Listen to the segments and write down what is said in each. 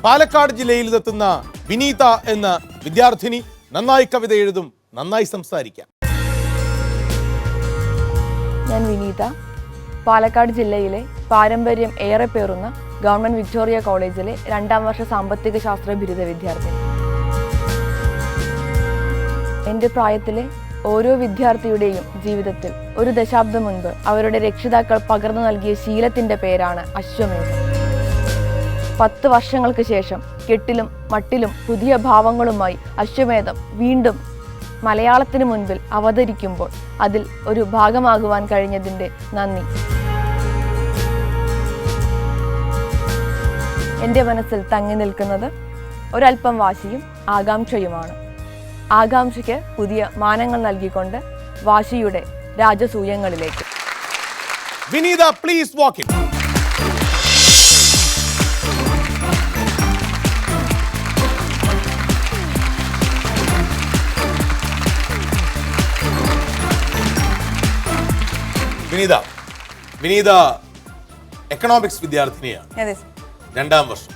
പാലക്കാട് ജില്ലയിൽ എത്തുന്ന വിനീത എന്ന വിദ്യാർത്ഥിനി നന്നായി കവിത എഴുതും, നന്നായി സംസാരിക്കാം. ഞാൻ വിനീത, പാലക്കാട് ജില്ലയിലെ പാരമ്പര്യം ഏറെ പേറുന്ന ഗവൺമെന്റ് വിക്ടോറിയ കോളേജിലെ 2ാം വർഷ സാമ്പത്തിക ശാസ്ത്ര ബിരുദ വിദ്യാർത്ഥി. എൻ്റെ പ്രായത്തിലെ ഓരോ വിദ്യാർത്ഥിയുടെയും ജീവിതത്തിൽ ഒരു ദശാബ്ദം മുൻപ് അവരുടെ രക്ഷിതാക്കൾ പകർന്നു നൽകിയ ശീലത്തിൻ്റെ പേരാണ് അശ്വമേധം. 10 വർഷങ്ങൾക്ക് ശേഷം കെട്ടിലും മട്ടിലും പുതിയ ഭാവങ്ങളുമായി അശ്വമേധം വീണ്ടും മലയാളത്തിന് മുൻപിൽ അവതരിക്കുമ്പോൾ അതിൽ ഒരു ഭാഗമാകുവാൻ കഴിഞ്ഞതിൻ്റെ നന്ദി. എൻ്റെ മനസ്സിൽ തങ്ങി നിൽക്കുന്നത് ഒരൽപ്പം വാശിയും ആകാംക്ഷയുമാണ്. ആകാംക്ഷയ്ക്ക് പുതിയ മാനങ്ങൾ നൽകിക്കൊണ്ട് വാശിയുടെ രാജസൂയങ്ങളിലേക്ക്. Vineetha, please walk in. Vineetha economics വിദ്യാർത്ഥിനിയാണ്. 2ാം വർഷം.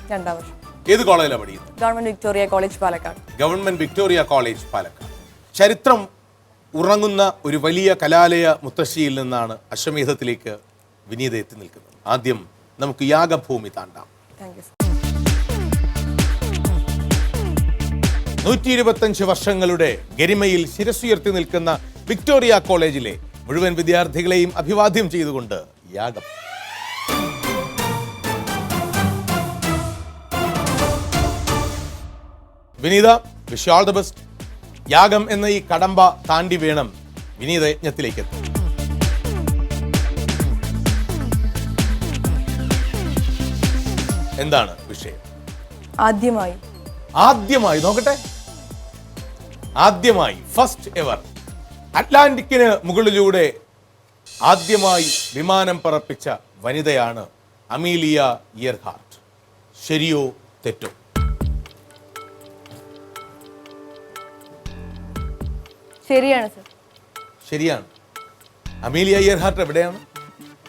ഏത് കോളേജിലാണ് പഠിക്കുന്നത്? Government Victoria College Palakkad. Government Victoria College Palakkad. ചരിത്രം ഉറങ്ങുന്ന ഒരു വലിയ കലാലയ മുത്തശ്ശിയിൽ നിന്നാണ് അശ്വമേധത്തിലേക്ക് വിനീത എത്തി നിൽക്കുന്നത്. ആദ്യം നമുക്ക് യാഗഭൂമി താണ്ടാം. 125 വർഷങ്ങളുടെ ഗരിമയിൽ ശിരസുയർത്തി നിൽക്കുന്ന വിക്ടോറിയ കോളേജിലെ മുഴുവൻ വിദ്യാർത്ഥികളെയും അഭിവാദ്യം ചെയ്തുകൊണ്ട് യാഗം. Vineetha, wish you all the best. യാഗം എന്ന ഈ കടമ്പ താണ്ടി വേണം വിനീത യജ്ഞത്തിലേക്ക് എത്താൻ. എന്താണ് വിഷയം? ആദ്യമായി നോക്കട്ടെ. ആദ്യമായി, ഫസ്റ്റ് എവർ, അറ്റ്ലാന്റിക്കിന് മുകളിലൂടെ ആദ്യമായി വിമാനം പറപ്പിച്ച വനിതയാണ് അമീലിയ ഇയർഹാർട്ട്. ശരിയോ തെറ്റോ? ശരിയാണ് സർ. ശരിയാണ്. അമീലിയ ഇയർഹാർട്ട് എവിടെയാണ്?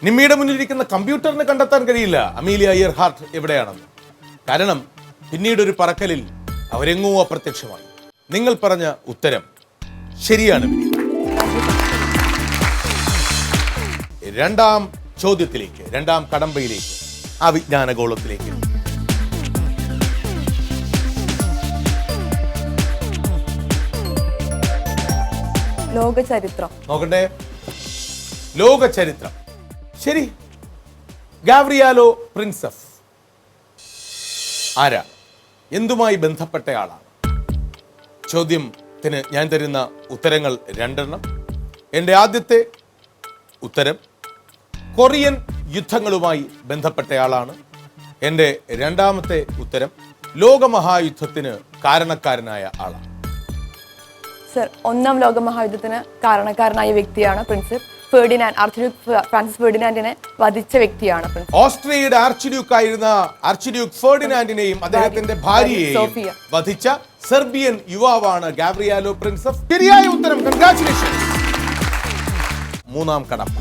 നിമ്മിയുടെ മുന്നിലിരിക്കുന്ന കമ്പ്യൂട്ടറിന് കണ്ടെത്താൻ കഴിയില്ല അമീലിയ ഇയർഹാർട്ട് എവിടെയാണെന്ന്. കാരണം പിന്നീട് ഒരു പറക്കലിൽ അവരെങ്ങോ അപ്രത്യക്ഷമായി. നിങ്ങൾ പറഞ്ഞ ഉത്തരം ശരിയാണ് വിനീത. 2ാം ചോദ്യത്തിലേക്ക്, 2ാം കടമ്പയിലേക്ക്, ആ വിജ്ഞാനഗോളത്തിലേക്ക്. ലോകചരിത്രം നോക്കട്ടെ. ലോകചരിത്രം ശരി. ഗാവ്രിയാലോ പ്രിൻസെഫ് ആരാ? എന്തുമായി ബന്ധപ്പെട്ടയാളാണ്? ചോദ്യത്തിന് ഞാൻ തരുന്ന ഉത്തരങ്ങൾ 2 എൻ്റെ ആദ്യത്തെ ഉത്തരം കൊറിയൻ യുദ്ധങ്ങളുമായി ബന്ധപ്പെട്ടയാളാണ്. എൻ്റെ 2ാമത്തെ ഉത്തരം ലോകമഹായുദ്ധത്തിന് കാരണക്കാരനായ ആളാണ്. സർ, 1ാം ലോകമഹായുദ്ധത്തിന് കാരണക്കാരനായ വ്യക്തിയാണ് പ്രിൻസിപ്പ് ഫെർഡിനാൻഡ്. ആർച്ച്ഡ്യൂക്ക് ഫ്രാൻസിസ് ഫെർഡിനാൻഡിനെ വധിച്ച വ്യക്തിയാണ് പ്രിൻസിപ്പ്. ഓസ്ട്രിയയുടെ ആർച്ച്ഡ്യൂക്ക് ആയിരുന്ന ആർച്ച്ഡ്യൂക്ക് ഫെർഡിനാൻഡിനെയും അദ്ദേഹത്തിന്റെ ഭാര്യയെയും വധിച്ച സെർബിയൻ യുവാവാണ് ഗാവ്രിയാലോ പ്രിൻസെഫ്. ശരിയായ ഉത്തരം. കൺഗ്രാറ്റുലേഷൻ. 3ാം കടമ്പ.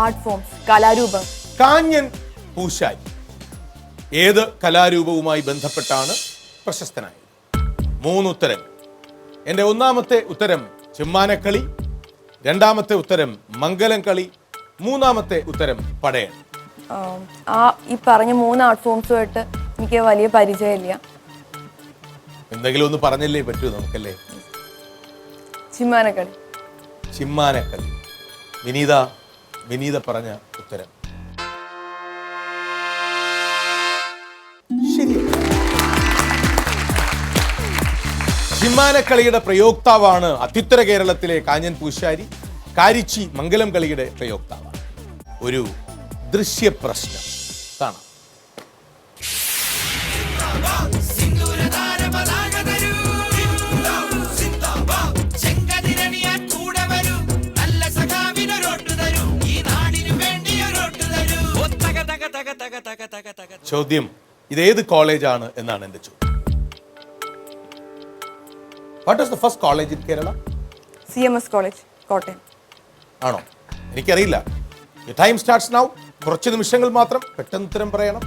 ആർട്ട് ഫോംസ്, കലാരൂപം. കാഞ്ഞൻ പൂശാരി ഏത് കലാരൂപവുമായി ബന്ധപ്പെട്ടാണ് പ്രശസ്തനായത്? 3 ഉത്തരങ്ങൾ. എൻ്റെ 1ാമത്തെ ഉത്തരം ചെമ്മാനക്കളി, 2ാമത്തെ ഉത്തരം മംഗലം കളി, 3ാമത്തെ ഉത്തരം പടയൻ. ഈ പറഞ്ഞ 3 ആർട്ട് ഫോംസുമായിട്ട് എനിക്ക് വലിയ പരിചയമില്ല. എന്തെങ്കിലും ഒന്ന് പറഞ്ഞല്ലേ പറ്റൂ നമുക്കല്ലേ? ചിമ്മാനക്കളി. ചിമ്മാനക്കളി. വിനീത പറഞ്ഞ ഉത്തരം ശരി. ചിമ്മാനക്കളിയുടെ പ്രയോക്താവാണ് അത്യുത്തര കേരളത്തിലെ കാഞ്ഞൻ പൂശാരി. കാരിച്ചി മംഗലം കളിയുടെ പ്രയോക്താവാണ്. ഒരു ദൃശ്യ പ്രശ്നം കാണാം. ചോദ്യം ഇതേത് കോളേജാണ് എന്നാണ് എൻ്റെ ചോദ്യം. What is the first college in Kerala? CMS college, Kottayam. ആണോ? എനിക്കറിയില്ല. Time starts now. കുറച്ച് നിമിഷങ്ങൾ മാത്രം, പെട്ടെന്ന് ഉത്തരം പറയണം.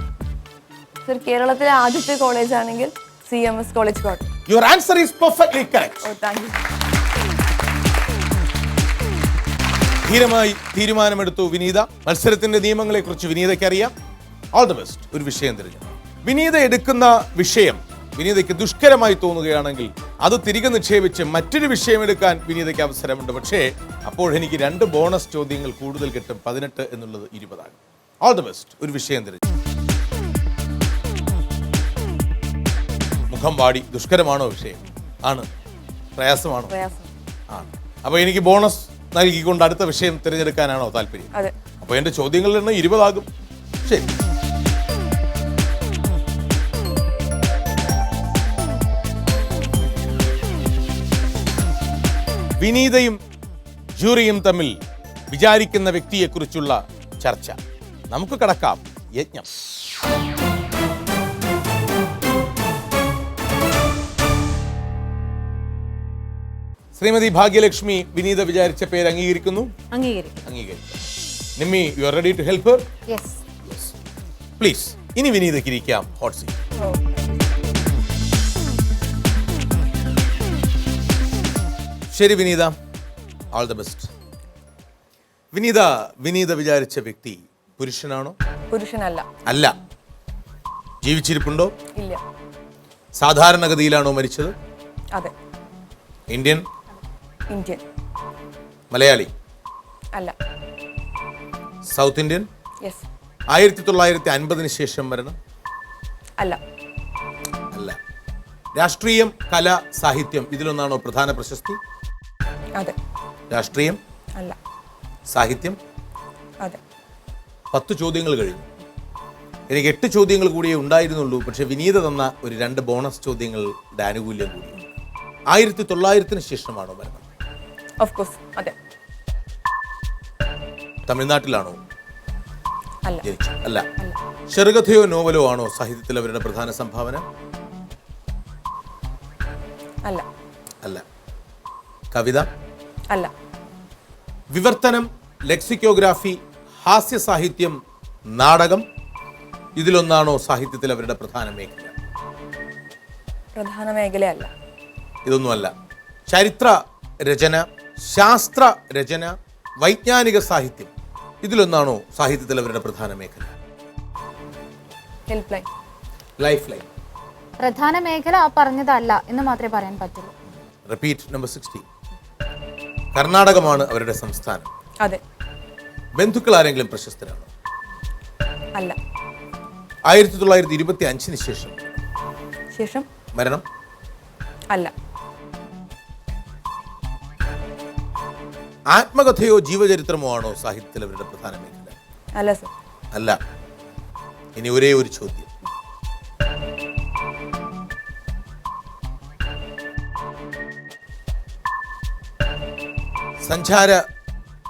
സർ, കേരളത്തിലെ ആദ്യത്തെ കോളേജ് ആണെങ്കിൽ CMS college Kottayam. Your answer is perfectly correct. Oh, thank you. ധീരമായി തീരുമാനമെടുത്തു വിനീത. മത്സരത്തിന്റെ നിയമങ്ങളെക്കുറിച്ച് വിനീതയ്ക്ക് അറിയാം. All the best. ഒരു വിഷയം തിരഞ്ഞെടുക്കും. വിനീത എടുക്കുന്ന വിഷയം വിനീതയ്ക്ക് ദുഷ്കരമായി തോന്നുകയാണെങ്കിൽ അത് തിരികെ നിക്ഷേപിച്ച് മറ്റൊരു വിഷയം എടുക്കാൻ വിനീതയ്ക്ക് അവസരമുണ്ട്. പക്ഷേ അപ്പോൾ എനിക്ക് 2 ബോണസ് ചോദ്യങ്ങൾ കൂടുതൽ കിട്ടും. 18 എന്നുള്ളത് 20 ആകും. All the best. ഒരു വിഷയം തിരഞ്ഞെടുക്കും. മുഖം വാടി ദുഷ്കരമാണോ വിഷയം? ആണ്. പ്രയാസമാണോ? ആണ്. അപ്പോൾ എനിക്ക് ബോണസ് നൽകിക്കൊണ്ട് അടുത്ത വിഷയം തിരഞ്ഞെടുക്കാനാണോ താല്പര്യം? അതെ. അപ്പോൾ എൻ്റെ ചോദ്യങ്ങളിൽ നിന്ന് 20 ആകും. ശരി. വിനീതയും ജൂറിയും തമ്മിൽ വിചാരിക്കുന്ന വ്യക്തിയെക്കുറിച്ചുള്ള ചർച്ച. നമുക്ക് കടക്കാം യജ്ഞം. ശ്രീമതി ഭാഗ്യലക്ഷ്മി വിനീത വിചാരിച്ച പേര് അംഗീകരിക്കുന്നു? അംഗീകരിക്കും. Nimmi, you are ready to help her? Yes. Please. ഇനി വിനീതയ്ക്ക് ഇരിക്കാം ഹോട്ട് സീറ്റ്. ശരി Vineetha, all the best. Vineetha വിചാരിച്ച വ്യക്തി പുരുഷനാണോ? പുരുഷനല്ല. അല്ല. ജീവിച്ചിരിപ്പുണ്ടോ? ഇല്ല. സാധാരണഗതിയിലാണോ മരിച്ചത്? അതെ. ഇന്ത്യൻ? മലയാളി? അല്ല. South Indian? യെസ്. 1950 ശേഷം മരണം? അല്ല. അല്ല. രാഷ്ട്രീയം, കല, സാഹിത്യം ഇതിലൊന്നാണോ പ്രധാന പ്രശസ്തി? അതെ. രാഷ്ട്രീയം? അല്ല. സാഹിത്യം? അതെ. 10 ചോദ്യങ്ങൾ കഴിഞ്ഞു. എനിക്ക് 8 ചോദ്യങ്ങൾ കൂടിയേ ഉണ്ടായിരുന്നുള്ളൂ. പക്ഷെ വിനീത തന്ന ഒരു 2 ബോണസ് ചോദ്യങ്ങളുടെ ആനുകൂല്യം കൂടി. 1900 ശേഷമാണോ മരണം? Of course. അതെ. തമിഴ്നാട്ടിലാണോ അല്ല. ജനിച്ചത്? അല്ല. ചെറുകഥയോ നോവലോ ആണോ സാഹിത്യത്തിൽ അവരുടെ പ്രധാന സംഭാവന? അല്ല. അല്ല. കവിത? അല്ല. വിവർത്തനം, ലെക്സിക്കോഗ്രാഫി, ഹാസ്യ സാഹിത്യം, നാടകം ഇതിലൊന്നാണോ സാഹിത്യത്തിൽ അവരുടെ പ്രധാന മേഖല? പ്രധാന മേഖലയല്ല. ഇതൊന്നുമല്ല. ചരിത്ര രചന, ശാസ്ത്ര രചന, വൈജ്ഞാനിക സാഹിത്യം ഇതിലൊന്നാണോ സാഹിത്യത്തിൽ അവരുടെ പ്രധാന മേഖല? Help line. Life line. പ്രധാന മേഖല പറഞ്ഞതല്ല എന്ന് മാത്രമേ പറയാൻ പറ്റുള്ളൂ. Repeat number 16. കർണാടകമാണ് അവരുടെ സംസ്ഥാനം. അതെ. ബന്ധുക്കൾ ആരെങ്കിലും പ്രശസ്തരാണോ? അല്ല. 1925 ശേഷം മരണം? അല്ല. ആത്മകഥയോ ജീവചരിത്രമോ ആണോ സാഹിത്യത്തിൽ അവരുടെ പ്രധാന മേഖല? അല്ല സർ. അല്ല. ഇനി ഒരേ ഒരു ചോദ്യം. സഞ്ചാര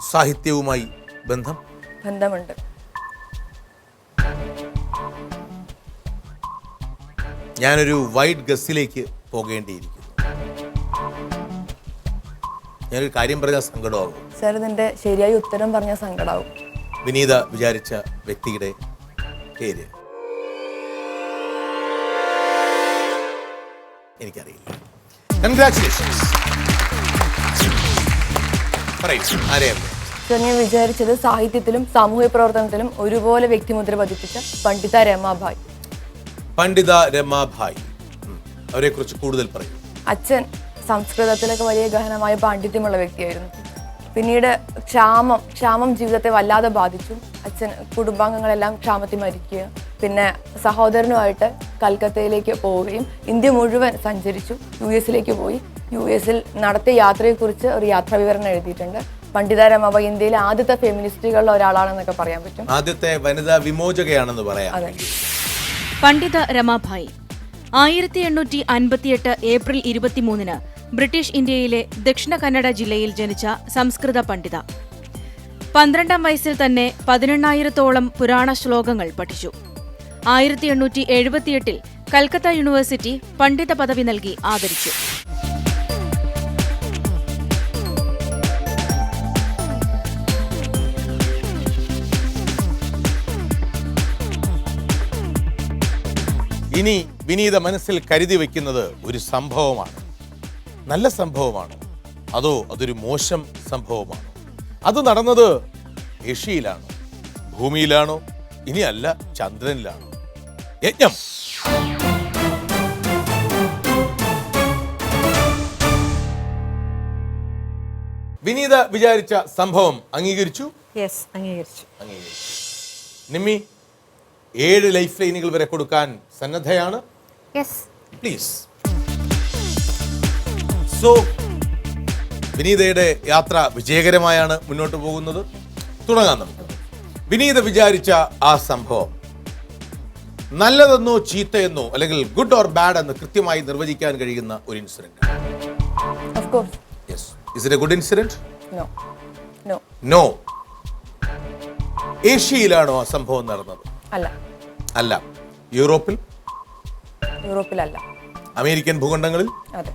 സാഹിത്യവുമായി ബന്ധമുണ്ട്. ഞാനൊരു വൈഡ് ഗസ്സിലേക്ക് പോകേണ്ടിയിരിക്കുന്നു. ഞാനൊരു കാര്യം പറഞ്ഞാൽ സങ്കടമാകും. സർ, ഇതിന്റെ ശരിയായ ഉത്തരം പറഞ്ഞ സങ്കടാവും. വിനീത വിചാരിച്ച വ്യക്തിയുടെ പേര് എനിക്കറിയില്ല. കൺഗ്രാറ്റുലേഷൻസ്. പറയൂ, ആരെയാണ്? സർ, ഞാൻ വിചാരിച്ചത് സാഹിത്യത്തിലും സാമൂഹ്യ പ്രവർത്തനത്തിലും ഒരുപോലെ വ്യക്തിമുദ്ര പതിപ്പിച്ച പണ്ഡിത രമാഭായ്. പണ്ഡിത രമാഭായ്. അവരെ കുറിച്ച് കൂടുതൽ പറയും. അച്ഛൻ സംസ്കൃതത്തിലൊക്കെ വലിയ ഗഹനമായ പാണ്ഡിത്യമുള്ള വ്യക്തിയായിരുന്നു. പിന്നീട് ക്ഷാമം ജീവിതത്തെ വല്ലാതെ ബാധിച്ചു. അച്ഛൻ കുടുംബാംഗങ്ങളെല്ലാം ക്ഷാമത്തിൽ മരിക്കുക. പിന്നെ സഹോദരനുമായിട്ട് കൽക്കത്തയിലേക്ക് പോവുകയും ഇന്ത്യ മുഴുവൻ സഞ്ചരിച്ചു. US പോയി. US നടത്തിയ യാത്രയെക്കുറിച്ച് ഒരു യാത്രാ വിവരണം എഴുതിയിട്ടുണ്ട്. പണ്ഡിത രമാഭായ് ഇന്ത്യയിലെ ആദ്യത്തെ ഫെമിനിസ്റ്റുകളിൽ ഒരാളാണെന്നൊക്കെ പറയാൻ പറ്റും. ആദ്യത്തെ വനിതാ വിമോചകയാണെന്ന് പറയാം. അതെ. പണ്ഡിത രമാഭായ് 1858 ഏപ്രിൽ 23 ബ്രിട്ടീഷ് ഇന്ത്യയിലെ ദക്ഷിണ കന്നഡ ജില്ലയിൽ ജനിച്ച സംസ്കൃത പണ്ഡിത. 12-ാം വയസ്സിൽ തന്നെ 18,000-ഓളം പുരാണ ശ്ലോകങ്ങൾ പഠിച്ചു. 1878 കൽക്കത്ത യൂണിവേഴ്സിറ്റി പണ്ഡിത പദവി നൽകി ആദരിച്ചു. ഇനി വിനീത മനസ്സിൽ കരുതി വയ്ക്കുന്നത് ഒരു സംഭവമാണ്. നല്ല സംഭവമാണോ അതോ അതൊരു മോശം സംഭവമാണോ? അത് നടന്നത് ഏഷ്യയിലാണോ, ഭൂമിയിലാണോ, ഇനി അല്ല ചന്ദ്രനിലാണോ? യജ്ഞം. വിനീത വിചാരിച്ച സംഭവം അംഗീകരിച്ചു. യെസ്, അംഗീകരിച്ചു. നിമ്മി 7 ലൈഫ് ലൈനുകൾ വരെ കൊടുക്കാൻ സന്നദ്ധയാണ്. യെസ്. പ്ലീസ്. സോ വിനീതയുടെ യാത്ര വിജയകരമായാണ് മുന്നോട്ട് പോകുന്നത്. തുടങ്ങാം നമുക്ക്. വിനീത വിചാരിച്ച ആ സംഭവം നല്ലതെന്നോ ചീത്തയെന്നോ അല്ലെങ്കിൽ ഗുഡ് ഓർ ബാഡ് എന്ന് കൃത്യമായി നിർവചിക്കാൻ കഴിയുന്ന ഒരു incident. Of course. Yes. Is it a good incident? No. No. No. ഏഷ്യയിലാണോ ആ സംഭവം നടന്നത്? അല്ല. അല്ല. യൂറോപ്പിൽ? യൂറോപ്പിലല്ല. അമേരിക്കൻ ഭൂഖണ്ഡങ്ങളിൽ? അതെ.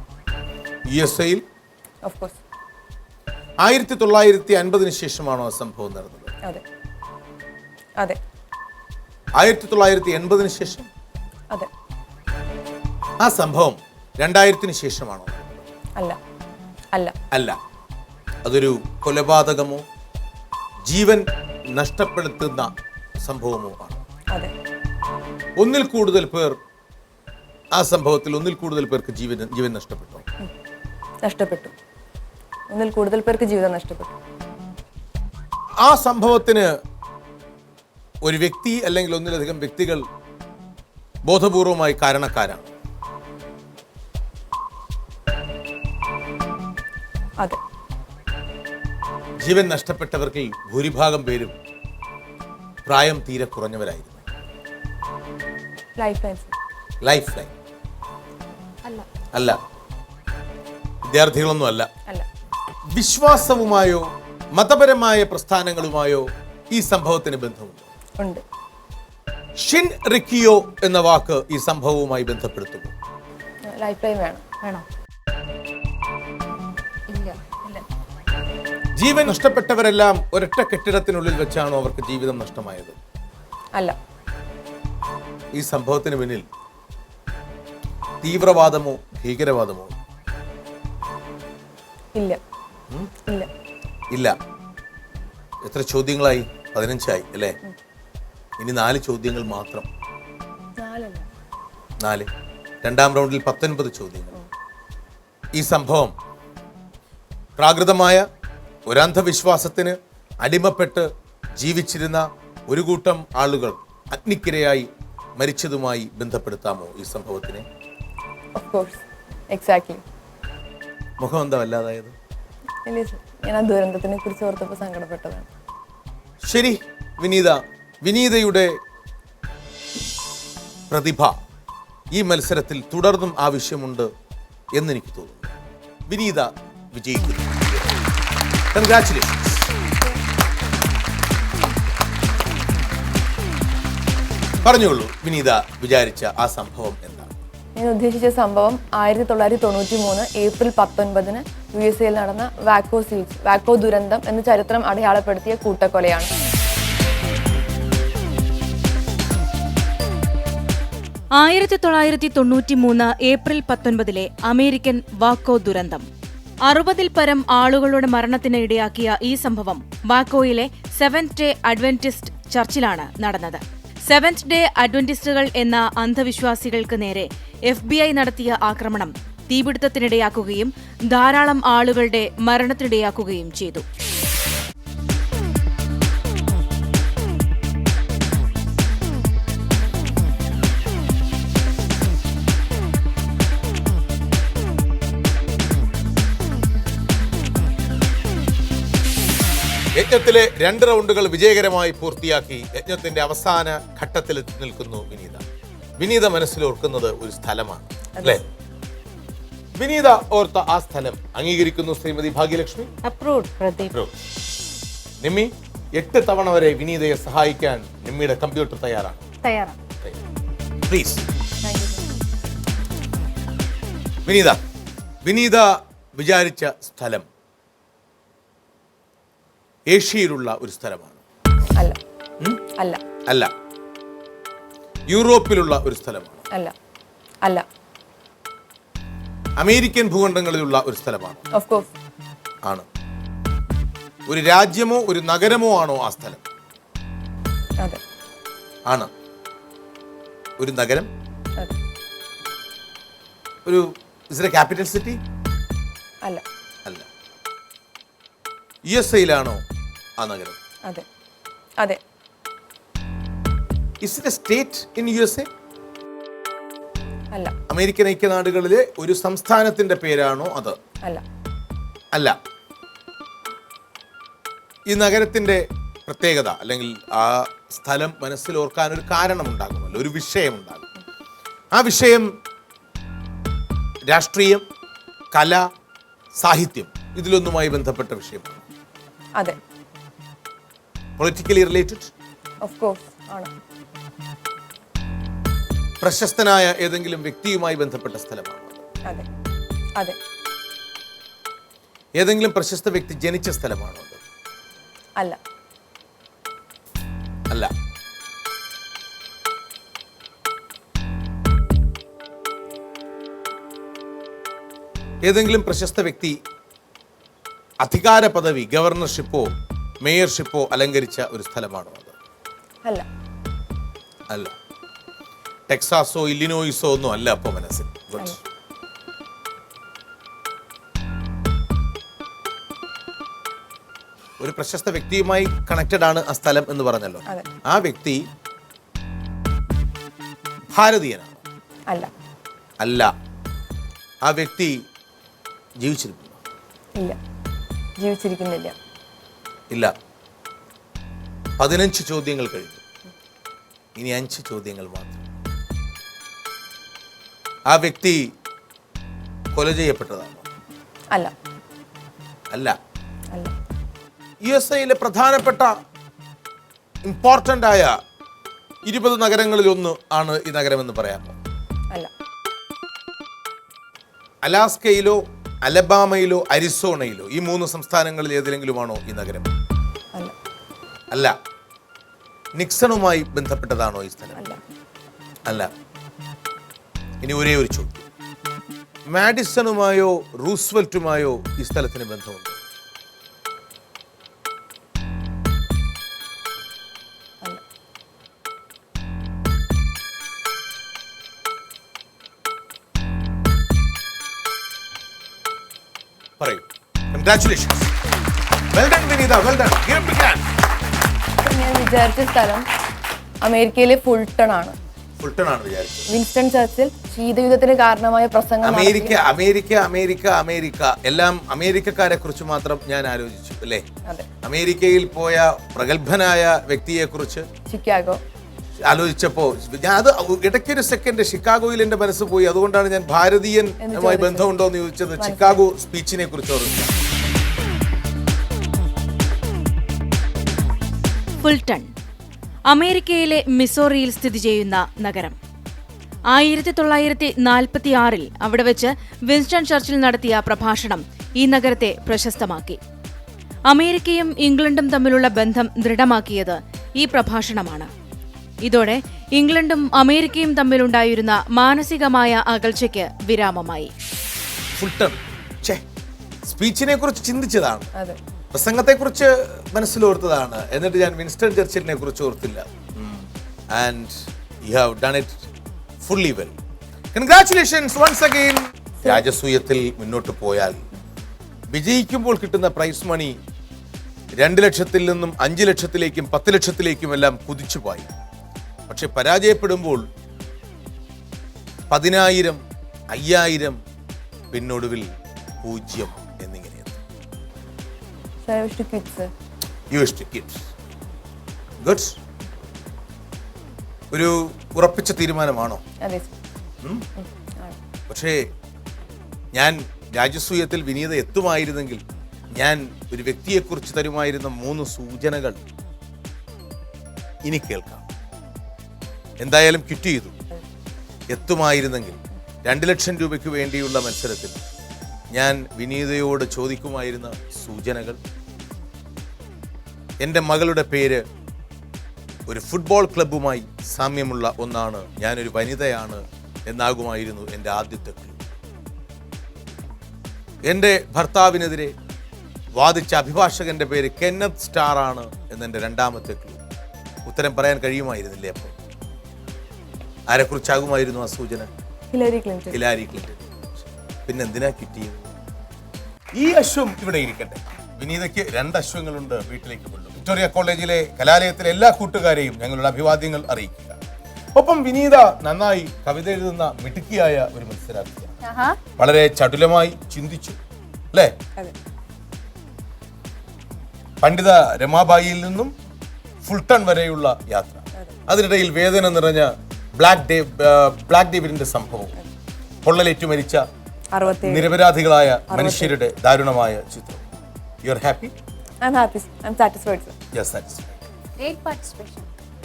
USA-യിൽ? Of course. 1950 ശേഷമാണോ ആ സംഭവം നടന്നത്? അതെ. അതെ. 1980 ശേഷം? അതെ. ആ സംഭവം 2000 ശേഷമാണോ? അല്ല. അല്ല. അല്ല. അതൊരു കൊലപാതകമോ ജീവൻ നഷ്ടപ്പെടുത്തുന്ന സംഭവമോ ആണ്? അതെ. ഒന്നിൽ കൂടുതൽ പേർ ആ സംഭവത്തിൽ ഒന്നിൽ കൂടുതൽ പേർക്ക് ജീവൻ നഷ്ടപ്പെട്ടു. നഷ്ടപ്പെട്ടു. ഒന്നിൽ കൂടുതൽ പേർക്ക് ജീവിതം നഷ്ടപ്പെട്ടു. ആ സംഭവത്തിന് ഒരു വ്യക്തി അല്ലെങ്കിൽ ഒന്നിലധികം വ്യക്തികൾ ബോധപൂർവമായി കാരണക്കാരാണ്? അതെ. ജീവൻ നഷ്ടപ്പെട്ടവർക്ക് ഭൂരിഭാഗം പേരും പ്രായം തീരെ കുറഞ്ഞവരായിരുന്നു. Life lines. Life line? അല്ല. അല്ല. വിദ്യാർത്ഥികളൊന്നും അല്ല. അല്ല. വിശ്വാസവുമായോ മതപരമായ പ്രസ്ഥാനങ്ങളുമായോ ഈ സംഭവത്തിന് ബന്ധമുണ്ടോ? ഉണ്ട്. ഷിൻ റിക്കിയോ എന്ന വാക്ക് ഈ സംഭവവുമായി ബന്ധപ്പെടുത്തുന്നു. ലൈഫ് ലൈൻ വേണം. വേണോ? ഇല്ല. ഇല്ല. ജീവൻ നഷ്ടപ്പെട്ടവരെല്ലാം ഒരൊറ്റ കെട്ടിടത്തിനുള്ളിൽ വെച്ചാണോ അവർക്ക് ജീവിതം നഷ്ടമായത്? അല്ല. ഈ സംഭവത്തിന് പിന്നിൽ തീവ്രവാദമോ ഭീകരവാദമോ? ഇല്ല. ഇല്ല. ഇല്ല. എത്ര ചോദ്യങ്ങളായി? 15 അല്ലേ? ഇനി 4 ചോദ്യങ്ങൾ മാത്രം. 4. രണ്ടാം റൗണ്ടിൽ 19 ചോദ്യങ്ങൾ. ഈ സംഭവം പ്രാകൃതമായ ഒരു അന്ധവിശ്വാസത്തിന് അടിമപ്പെട്ട് ജീവിച്ചിരുന്ന ഒരു കൂട്ടം ആളുകൾ അഗ്നിക്കിരയായി മരിച്ചതുമായി ബന്ധപ്പെടുത്താമോ ഈ സംഭവത്തിനെ? Of course. എക്സാക്ട്ലി. മുഖം എന്താ വല്ലാതായത്? ഇല്ല സർ, ഞാൻ ആ ദുരന്തത്തിനെ കുറിച്ച് ഓർത്തപ്പോൾ സങ്കടപ്പെട്ടതാണ്. ശരി വിനീതയുടെ പ്രതിഭ ഈ മത്സരത്തിൽ തുടർന്നും ആവശ്യമുണ്ട് എന്നെനിക്ക് തോന്നുന്നു. വിനീത വിജയിക്കുന്നു. കൺഗ്രാറ്റുലേഷൻസ്. പറഞ്ഞോളൂ, വിനീത വിചാരിച്ച ആ സംഭവം എന്താണ്? ഞാൻ ഉദ്ദേശിച്ച സംഭവം 1993 ഏപ്രിൽ 19 USA-യിൽ നടന്ന വാക്കോ ദുരന്തം എന്ന ചരിത്രം അടയാളപ്പെടുത്തിയ കൂട്ടക്കൊലയാണ്. ആയിരത്തി 1993 ഏപ്രിൽ 19 അമേരിക്കൻ വാക്കോ ദുരന്തം 60-ൽ പരം ആളുകളുടെ മരണത്തിന് ഇടയാക്കിയ ഈ സംഭവം വാക്കോയിലെ സെവൻത് ഡേ അഡ്വന്റിസ്റ്റ് ചർച്ചിലാണ് നടന്നത്. സെവൻത് ഡേ അഡ്വന്റിസ്റ്റുകൾ എന്ന അന്ധവിശ്വാസികൾക്ക് നേരെ FBI നടത്തിയ ആക്രമണം തീപിടുത്തത്തിനിടയാക്കുകയും ധാരാളം ആളുകളുടെ മരണത്തിനിടയാക്കുകയും ചെയ്തു. യജ്ഞത്തിലെ 2 റൗണ്ടുകൾ വിജയകരമായി പൂർത്തിയാക്കി യജ്ഞത്തിന്റെ അവസാന ഘട്ടത്തിൽ എത്തി നിൽക്കുന്നു വിനീത മനസ്സിലോർക്കുന്നത് ഒരു സ്ഥലമാണ് അല്ലേ? വിനീത ഓർത്ത ആ സ്ഥലം അംഗീകരിക്കുന്നു ശ്രീമതി ഭാഗ്യലക്ഷ്മി? അപ്രൂവ്ഡ് പ്രദീപ്. നിമ്മി, 8 തവണ വരെ വിനീതയെ സഹായിക്കാൻ നിമ്മിയുടെ കമ്പ്യൂട്ടർ തയ്യാറാണ്? തയ്യാറാണ്. പ്ലീസ്. വിനീത വിചാരിച്ച സ്ഥലം ഏഷ്യയിലുള്ള ഒരു സ്ഥലമാണ്? അല്ല. അല്ല. അല്ല. യൂറോപ്പിലുള്ള ഒരു സ്ഥലമാണ്? അല്ല അല്ല അമേരിക്കൻ ഭൂഖണ്ഡങ്ങളിലുള്ള ഒരു സ്ഥലമാണ്. ഓഫ് കോഴ്സ് ആണ്. ഒരു രാജ്യമോ ഒരു നഗരമോ ആണോ ആ സ്ഥലം? അതെ ആണ്. ഒരു നഗരം? അതെ ഒരു ക്യാപിറ്റൽ സിറ്റി? അല്ല അല്ല. USA-യിലാണോ ആ നഗരം? അതെ അതെ is it A state in USA? അല്ല അമേരിക്കൻ ഐക്യനാടുകളിലെ ഒരു സംസ്ഥാനത്തിന്റെ പേരാണോ അത്? അല്ല അല്ല. ഈ നഗരത്തിന്റെ പ്രത്യേകത അല്ലെങ്കിൽ ആ സ്ഥലം മനസ്സിൽ ഓർക്കാൻ ഒരു കാരണമുണ്ടാകുമല്ലോ, ഒരു വിഷയമുണ്ടാകും. ആ വിഷയം രാഷ്ട്രീയം, കല, സാഹിത്യം ഇതിലൊന്നുമായി ബന്ധപ്പെട്ട വിഷയമാണ്. അതെ പൊളിറ്റിക്കലി റിലേറ്റഡ്? ഓഫ് കോഴ്സ് ആണ്. പ്രശസ്തനായ ഏതെങ്കിലും വ്യക്തിയുമായി ബന്ധപ്പെട്ട സ്ഥലമാണ്? അതെ അതെ ഏതെങ്കിലും പ്രശസ്ത വ്യക്തി ജനിച്ച സ്ഥലമാണോ അത്? അല്ല അല്ല. ഏതെങ്കിലും പ്രശസ്ത വ്യക്തി അധികാര പദവി, ഗവർണർഷിപ്പോ മേയർഷിപ്പോ അലങ്കരിച്ച ഒരു സ്ഥലമാണോ അത്? അല്ല അല്ല. ടെക്സാസോ ഇല്ലിനോയിസോ ഒന്നും അല്ല അപ്പൊ മനസ്സിൽ. Good. ഒരു പ്രശസ്ത വ്യക്തിയുമായി കണക്റ്റഡ് ആണ് ആ സ്ഥലം എന്ന് പറഞ്ഞല്ലോ. അതെ. ആ വ്യക്തി ഭാരതീയനാണ്? അല്ല അല്ല. ആ വ്യക്തി ജീവിച്ചിരിക്കുന്നു? ഇല്ല ജീവിച്ചിരിക്കുന്നില്ല. ഇല്ല. 15 ചോദ്യങ്ങൾ കഴിഞ്ഞു. ഇനി 5 ചോദ്യങ്ങൾ മാത്രം. ആ വ്യക്തി കൊല ചെയ്യപ്പെട്ടതാണോ? അല്ല അല്ല. അല്ല USA-യിലെ പ്രധാനപ്പെട്ട ഇമ്പോർട്ടൻ്റ് ആയ 20 നഗരങ്ങളിൽ ഒന്ന് ആണ് ഈ നഗരമെന്ന് പറയാമോ? അല്ല അലാസ്കയിലോ അലബാമയിലോ അരിസോണയിലോ ഈ 3 സംസ്ഥാനങ്ങളിൽ ഏതെങ്കിലുമാണോ ഈ നഗരം? അല്ല അല്ല. നിക്സണുമായി ബന്ധപ്പെട്ടതാണോ ഈ സ്ഥലം? അല്ല അല്ല. ഇനി ഒരേ ഒരു ചോദ്യം. മാഡിസണുമായോ റൂസ്വെൽറ്റുമായോ ഈ സ്ഥലത്തിന് ബന്ധമുണ്ട്? അല്ല പറയൂ. Congratulations. Well done Vineetha, well done. Give a big hand. ഞാൻ വിചാരിച്ച സ്ഥലം അമേരിക്കയിലെ ഫുൾട്ടൺ ആണ്. ഫുൾട്ടൺ ആണ് വിചാരിച്ചത്. വിൻസ്റ്റൺ ചർച്ചിൽ ശീതയുദ്ധത്തിന് കാരണമായ പ്രസംഗം അമേരിക്ക അമേരിക്ക അമേരിക്ക അമേരിക്ക എല്ലാം അമേരിക്കക്കാരെ കുറിച്ച് മാത്രം ഞാൻ ആലോചിച്ചു അല്ലേ? അതെ അമേരിക്കയിൽ പോയ പ്രഗത്ഭനായ വ്യക്തിയെ കുറിച്ച് ചിക്കാഗോ ആലോചിച്ചപ്പോ ഞാൻ അത് ഇടയ്ക്കൊരു സെക്കൻഡ് ഷിക്കാഗോയിൽ എന്റെ മനസ്സ് പോയി. അതുകൊണ്ടാണ് ഞാൻ ഭാരതീയനുമായി ബന്ധമുണ്ടോ എന്ന് ചോദിച്ചത്. ചിക്കാഗോ സ്പീച്ചിനെ കുറിച്ച് ഓർമ്മിച്ചു. ഫുൾട്ടൺ അമേരിക്കയിലെ മിസോറിയിൽ സ്ഥിതി ചെയ്യുന്ന നഗരം. 1946-ൽ അവിടെ വെച്ച് വിൻസ്റ്റൺ ചർച്ചിൽ നടത്തിയ പ്രഭാഷണം ഈ നഗരത്തെ പ്രശസ്തമാക്കി. അമേരിക്കയും ഇംഗ്ലണ്ടും തമ്മിലുള്ള ബന്ധം ദൃഢമാക്കിയത് ഈ പ്രഭാഷണമാണ്. ഇതോടെ ഇംഗ്ലണ്ടും അമേരിക്കയും തമ്മിലുണ്ടായിരുന്ന മാനസികമായ അകൽച്ചയ്ക്ക് വിരാമമായി. ഫുൾട്ടൺ സ്പീച്ചിനെ കുറിച്ച് ചിന്തിച്ചതാണ്, അതെ പ്രസംഗത്തെ കുറിച്ച് മനസ്സിലോർത്തതാണ്. എന്നിട്ട് ഞാൻ വിൻസ്റ്റൺ ചർച്ചിലിനെ കുറിച്ച് ഓർത്തില്ല. And you have done it fully well. Congratulations once again. രാജസൂയത്തിൽ മുന്നോട്ട് പോയാൽ വിജയിക്കുമ്പോൾ കിട്ടുന്ന പ്രൈസ് മണി 2 ലക്ഷത്തിൽ നിന്നും 5 ലക്ഷത്തിലേക്കും 10 ലക്ഷത്തിലേക്കും എല്ലാം കുതിച്ചുപോയി. പക്ഷെ പരാജയപ്പെടുമ്പോൾ 10,000, 5,000, പിന്നൊടുവിൽ 0 എന്നിങ്ങനെ. Sir, I wish to quit, sir. You wish to quit. Good. ഒരു ഉറപ്പിച്ച തീരുമാനമാണോ? അതെ സർ. പക്ഷേ ഞാൻ രാജസൂയത്തിൽ വിനീത എത്തുമായിരുന്നെങ്കിൽ ഞാൻ ഒരു വ്യക്തിയെക്കുറിച്ച് തരുമായിരുന്ന 3 സൂചനകൾ ഇനി കേൾക്കാം. എന്തായാലും ക്വിറ്റ് ചെയ്തു. എത്തുമായിരുന്നെങ്കിൽ 2 ലക്ഷം രൂപയ്ക്ക് വേണ്ടിയുള്ള മത്സരത്തിൽ ഞാൻ വിനീതയോട് ചോദിക്കുമായിരുന്ന സൂചനകൾ: എൻ്റെ മകളുടെ പേര് ഒരു ഫുട്ബോൾ ക്ലബ്ബുമായി സാമ്യമുള്ള ഒന്നാണ്, ഞാനൊരു വനിതയാണ്, എന്നാകുമായിരുന്നു എൻ്റെ ആദ്യത്തെ ക്ലൂ. എൻ്റെ ഭർത്താവിനെതിരെ വാദിച്ച അഭിഭാഷകന്റെ പേര് കെന്നത്ത് സ്റ്റാർ ആണ് എന്നെൻ്റെ രണ്ടാമത്തെ ക്ലൂ. ഉത്തരം പറയാൻ കഴിയുമായിരുന്നില്ലേ? അപ്പോൾ ആരെക്കുറിച്ചാകുമായിരുന്നു ആ സൂചന? Hillary Clinton. Hillary Clinton. പിന്നെന്തിനാ കിട്ടിയത്? ഈ അശ്വം ഇവിടെ ഇരിക്കട്ടെ. വിനീതയ്ക്ക് 2 അശ്വങ്ങളുണ്ട്, വീട്ടിലേക്ക് കൊണ്ടു. വിക്ടോറിയ കോളേജിലെ കലാലയത്തിലെ എല്ലാ കൂട്ടുകാരെയും ഞങ്ങളുടെ അഭിവാദ്യങ്ങൾ അറിയിക്കുക. ഒപ്പം വിനീത നന്നായി കവിത എഴുതുന്ന മിടുക്കിയായ ഒരു മത്സരാർത്ഥിയാണ്. വളരെ ചടുലമായി ചിന്തിച്ചു അല്ലേ? പണ്ഡിത രമാബായിയിൽ നിന്നും ഫുൾട്ടൺ വരെയുള്ള യാത്ര, അതിനിടയിൽ വേദന നിറഞ്ഞ ബ്ലാക്ക് ഡേവിഡിന്റെ സംഭവം, പൊള്ളലേറ്റു മരിച്ച നിരപരാധികളായ മനുഷ്യരുടെ ദാരുണമായ ചിത്രം. You are happy? I'm happy. I'm satisfied, sir. Yes, satisfied. Great participation.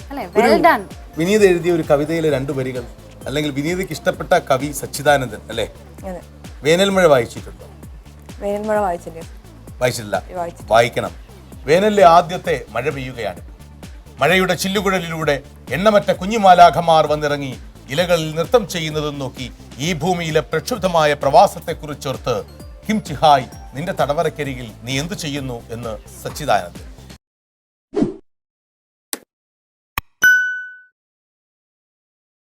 അല്ലേ? Well done. വിനീത എഴുതിയ ഒരു കവിതയിലെ 2 വരികൾ, അല്ലെങ്കിൽ വിനീതയ്ക്ക് ഇഷ്ടപ്പെട്ട കവി സച്ചിദാനന്ദൻ അല്ലേ? അതെ. വേനൽമഴ വായിച്ചിട്ടുണ്ടോ? വേനൽമഴ വായിച്ചില്ലേ? വായിച്ചിട്ടില്ല. വായിക്കണം. വേനലിലെ ആദ്യത്തെ മഴ പെയ്യുകയാണ്. മഴയുടെ ചില്ലുകുഴലിലൂടെ എണ്ണമറ്റ കുഞ്ഞുമാലാഖമാർ വന്നിറങ്ങി ഇലകളിൽ നൃത്തം ചെയ്യുന്നതും നോക്കി ഈ ഭൂമിയിലെ പ്രക്ഷുബ്ധമായ പ്രവാസത്തെക്കുറിച്ചോർത്ത് കിം ചിഹായ്, നിന്റെ തടവറക്കരികിൽ നീ എന്തു ചെയ്യുന്നു എന്ന് സച്ചിദാനന്ദൻ.